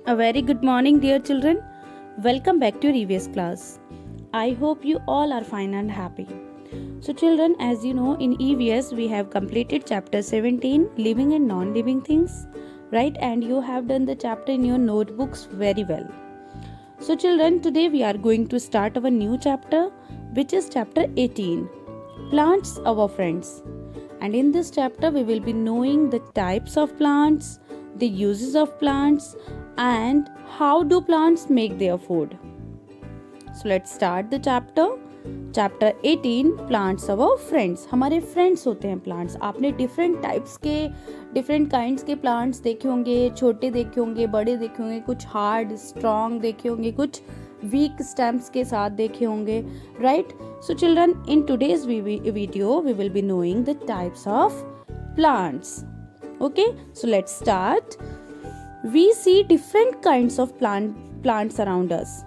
A very good morning, dear children. Welcome back to your EVS class. I hope you all are fine and happy. So, children, as you know, in EVS we have completed chapter 17, living and non-living things, right? And you have done the chapter in your notebooks very well. So, children, today we are going to start our new chapter, which is chapter 18, Plants, Our Friends. And in this chapter, we will be knowing the types of plants, the uses of plants, and how do plants make their food. So let's start the chapter. Chapter 18, Plants Our Friends. हमारे friends होते हैं plants. आपने different types के different kinds के plants देखे होंगे, छोटे देखे होंगे, बड़े देखे होंगे, कुछ हार्ड स्ट्रॉन्ग देखे होंगे, कुछ वीक स्टेम्स के साथ देखे होंगे, right? So children, in today's video we will be knowing the types of plants. Okay, so let's start. We see different kinds of plants around us.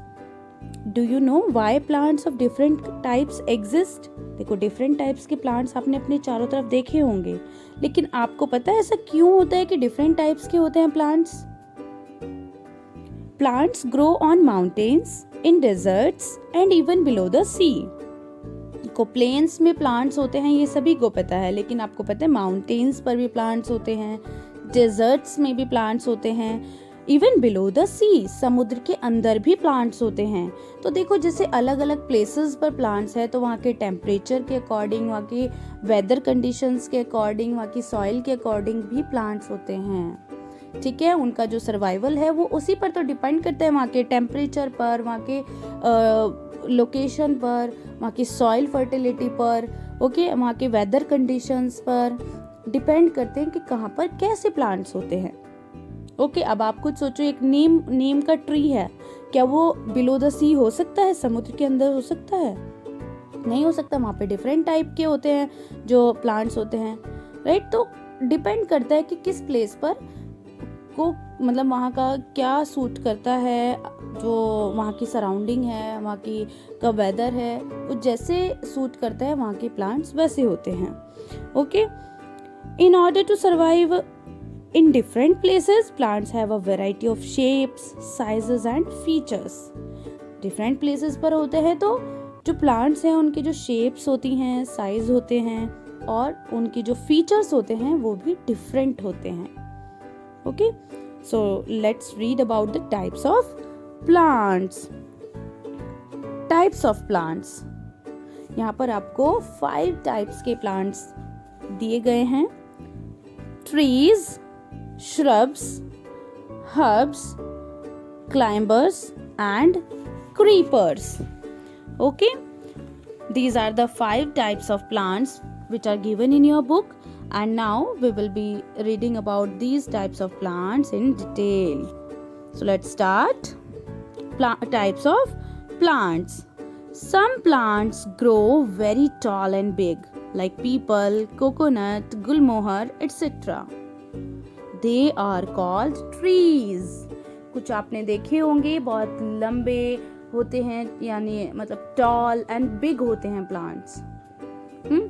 Do you know why plants of different types exist? देखो different types के plants आपने अपने चारों तरफ देखे होंगे, लेकिन आपको पता है ऐसा क्यों होता है कि different types के होते हैं plants? Plants grow on mountains, in deserts and even below the sea. को प्लेन्स में प्लांट्स होते हैं, ये सभी को पता है, लेकिन आपको पता है माउंटेन्स पर भी प्लांट्स होते हैं, डेजर्ट्स में भी प्लांट्स होते हैं, इवन बिलो द सी, समुद्र के अंदर भी प्लांट्स होते हैं. तो देखो जैसे अलग अलग प्लेसेस पर प्लांट्स है तो वहाँ के टेम्परेचर के अकॉर्डिंग, वहाँ के वेदर कंडीशंस के अकॉर्डिंग, वहाँ की सॉइल के अकॉर्डिंग भी प्लांट्स होते हैं. ठीक है, उनका जो सर्वाइवल है वो उसी पर तो डिपेंड करता है, वहाँ के टेम्परेचर पर, वहाँ के लोकेशन पर, वहाँ की सॉइल फर्टिलिटी पर, ओके, वहाँ के वेदर कंडीशंस पर डिपेंड करते हैं कि कहाँ पर कैसे प्लांट्स होते हैं. ओके, अब आप कुछ सोचो, एक नीम का ट्री है, क्या वो बिलो द सी हो सकता है, समुद्र के अंदर हो सकता है? नहीं हो सकता. वहाँ पे डिफरेंट टाइप के होते हैं जो प्लांट्स होते हैं, राइट? तो डिपेंड करता है कि किस प्लेस पर को, मतलब वहाँ का क्या सूट करता है, जो वहाँ की सराउंडिंग है, वहाँ की का वेदर है, वो जैसे सूट करता है वहाँ के प्लांट्स वैसे होते हैं. Okay, in order to survive in different places, plants have a variety of shapes, sizes and features. Different places पर होते हैं तो जो प्लांट्स हैं उनकी जो शेप्स होती हैं, साइज होते हैं, और उनकी जो फीचर्स होते हैं वो भी डिफरेंट होते हैं. Okay, so let's read about the types of plants. Types of plants. यहाँ पर आपको 5 types के plants दिए गए हैं. Trees, shrubs, herbs, climbers and creepers. Okay, these are the 5 types of plants which are given in your book. And now we will be reading about these types of plants in detail. So let's start. Types of plants. Some plants grow very tall and big, like peepal, coconut, gulmohar, etc. They are called trees. कुछ आपने देखे होंगे बहुत लंबे होते हैं, यानी मतलब tall and big होते हैं plants.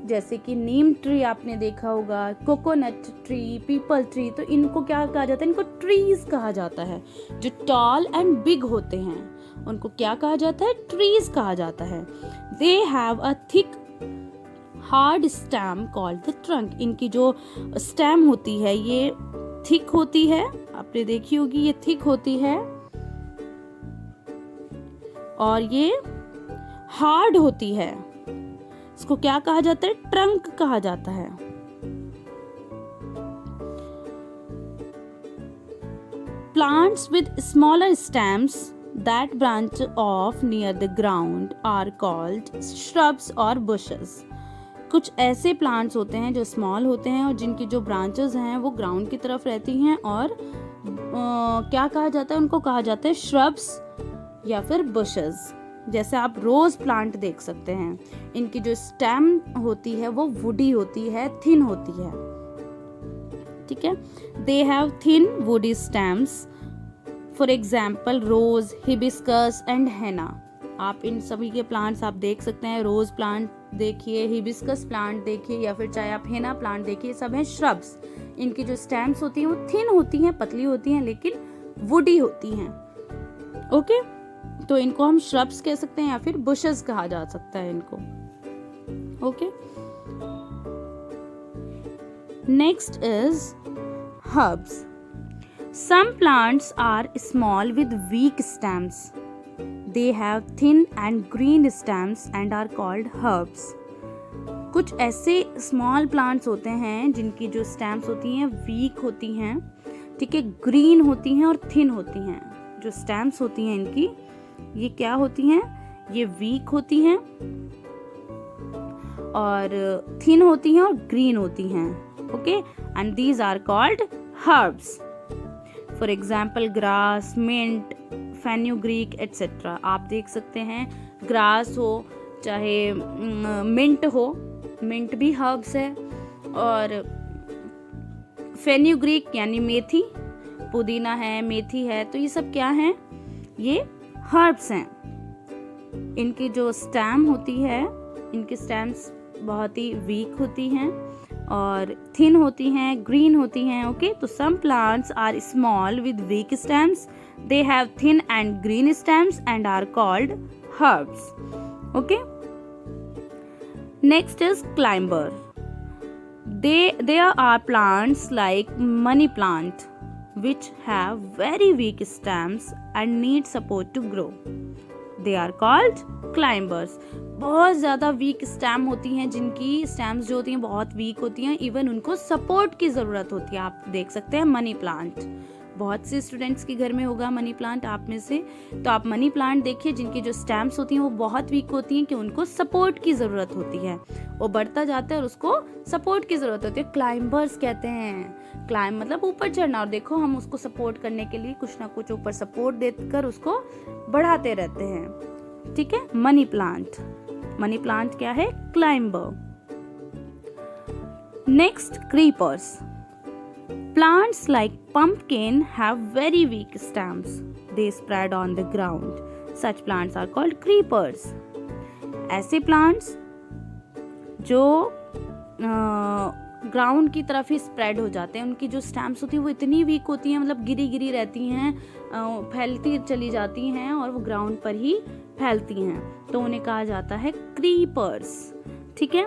जैसे कि नीम ट्री आपने देखा होगा, कोकोनट ट्री, पीपल ट्री, तो इनको क्या कहा जाता है? इनको ट्रीज कहा जाता है. जो टॉल एंड बिग होते हैं उनको क्या कहा जाता है? ट्रीज कहा जाता है. They have a thick hard stem called the trunk. इनकी जो स्टेम होती है ये थिक होती है, आपने देखी होगी, ये थिक होती है और ये हार्ड होती है. इसको क्या कहा जाता है? ट्रंक कहा जाता है. Plants with smaller stems that branch off near the ground are called shrubs or bushes. कुछ ऐसे प्लांट्स होते हैं जो स्मॉल होते हैं और जिनकी जो ब्रांचेस हैं वो ग्राउंड की तरफ रहती हैं, और क्या कहा जाता है? उनको कहा जाता है श्रब्स या फिर बुशेस. जैसे आप रोज प्लांट देख सकते हैं, इनकी जो स्टेम होती है वो वुडी होती है, थिन होती है. ठीक है, they have thin woody stems. For example rose, hibiscus and henna. आप इन सभी के प्लांट्स आप देख सकते हैं. रोज प्लांट देखिए, हिबिस्कस प्लांट देखिए, या फिर चाहे आप हेना प्लांट देखिए, सब हैं श्रब्स. इनकी जो स्टेम्स होती हैं वो थिन होती हैं, पतली होती हैं, लेकिन वुडी होती हैं। ओके, तो इनको हम श्रब्स कह सकते हैं या फिर बुशेस कहा जा सकता है इनको। Okay, next is herbs. Some plants are small with weak stems. They have thin and green stems and are called herbs. कुछ ऐसे स्मॉल प्लांट्स होते हैं जिनकी जो स्टेम्स होती हैं वीक होती हैं, ठीक है, ग्रीन होती हैं और थिन होती हैं। जो स्टेम्स होती हैं इनकी, ये क्या होती हैं, ये वीक होती हैं और थिन होती हैं और ग्रीन होती हैं। Okay, and these are called herbs. For example grass, mint, fenugreek etcetera. आप देख सकते हैं ग्रास हो चाहे मिंट हो, मिंट भी हर्ब्स है, और फेन्यूग्रीक यानी मेथी, पुदीना है, मेथी है, तो ये सब क्या हैं, ये हर्ब्स हैं। इनकी जो स्टेम होती है, इनकी स्टेम्स बहुत ही वीक होती हैं और थिन होती हैं, ग्रीन होती हैं। ओके, तो some plants are small with weak stems, they have thin and green stems and are called herbs. Okay, next is climber. There are plants like money plant which have very weak stems and need support to grow. They are called climbers. बहुत ज़्यादा week stem होती हैं, जिनकी stems जो होती हैं बहुत week होती हैं, इवन उनको सपोर्ट की ज़रूरत होती है। आप देख सकते हैं मनी प्लांट, बहुत से स्टूडेंट्स के घर में होगा मनी प्लांट आप में से, तो आप मनी प्लांट देखिए जिनकी जो स्टेम्स होती हैं वो बहुत वीक होती हैं कि उनको सपोर्ट की ज़रूरत होती है। वो बढ़ता जाता है और उसको सपोर्ट की ज़रूरत होती है। क्लाइंबर्स कहते हैं, क्लाइंब मतलब ऊपर चढ़ना, और देखो हम उसको सपोर्ट करने के लिए कुछ ना कुछ ऊपर सपोर्ट देकर उसको बढ़ाते रहते हैं। ठीक है, मनी प्लांट, मनी प्लांट क्या है, climber. Next, creepers. Plants like pumpkin have very weak stems. They spread on the ground. Such plants are called creepers. ऐसे plants जो ग्राउंड की तरफ ही स्प्रेड हो जाते हैं, उनकी जो स्टेम्स होती हैं वो इतनी वीक होती हैं, मतलब गिरी गिरी रहती हैं, फैलती चली जाती हैं और वो ग्राउंड पर ही फैलती हैं, तो उन्हें कहा जाता है क्रीपर्स। ठीक है,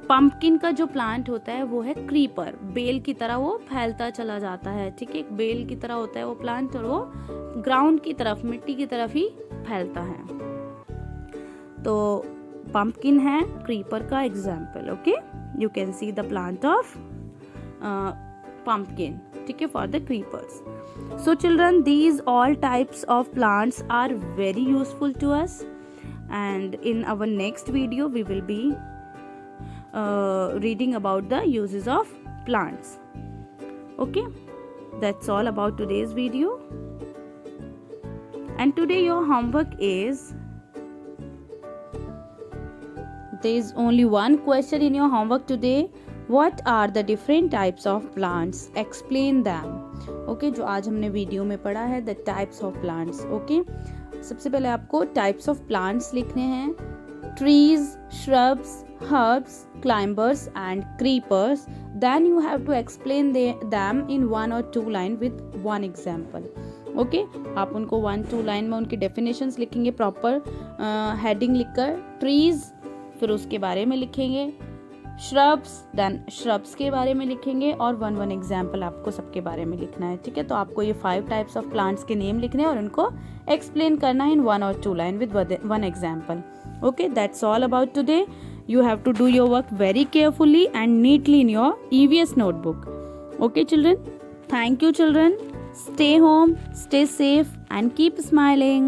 पंपकिन का जो प्लांट होता है वो है क्रीपर, बेल की तरह वो फैलता चला जाता है। ठीक है, बेल की तरह होता है वो प्लांट और वो ग्राउंड की तरफ, मिट्टी की तरफ ही फैलता है। तो पंपकिन है क्रीपर का example. Okay, you can see the plant of pumpkin, ठीक है, for the creepers. So children, these all types of plants are very useful to us, and in our next video we will be reading about the uses of plants. Okay, that's all about today's video, and today your homework is, there is only one question in your homework today. What are the different types of plants? Explain them. Okay, जो आज हमने video में पढ़ा है, the types of plants. Okay, सबसे पहले आपको types of plants लिखने हैं, trees, shrubs, herbs, climbers and creepers. Then you have to explain them in 1 or 2 line with one example. Okay, आप उनको 1-2 लाइन में उनकी definitions लिखेंगे प्रॉपर हेडिंग लिखकर। trees, फिर उसके बारे में लिखेंगे, shrubs, then shrubs के बारे में लिखेंगे, और 1 एग्जाम्पल आपको सबके बारे में लिखना है। ठीक है, तो आपको ये 5 टाइप्स ऑफ प्लांट्स के नेम लिखने हैं और उनको एक्सप्लेन करना है इन 1 or 2 line with 1 example. Okay, that's all about today. You have to do your work very carefully and neatly in your EVS notebook. Okay, children? Thank you, children. Stay home, stay safe, and keep smiling.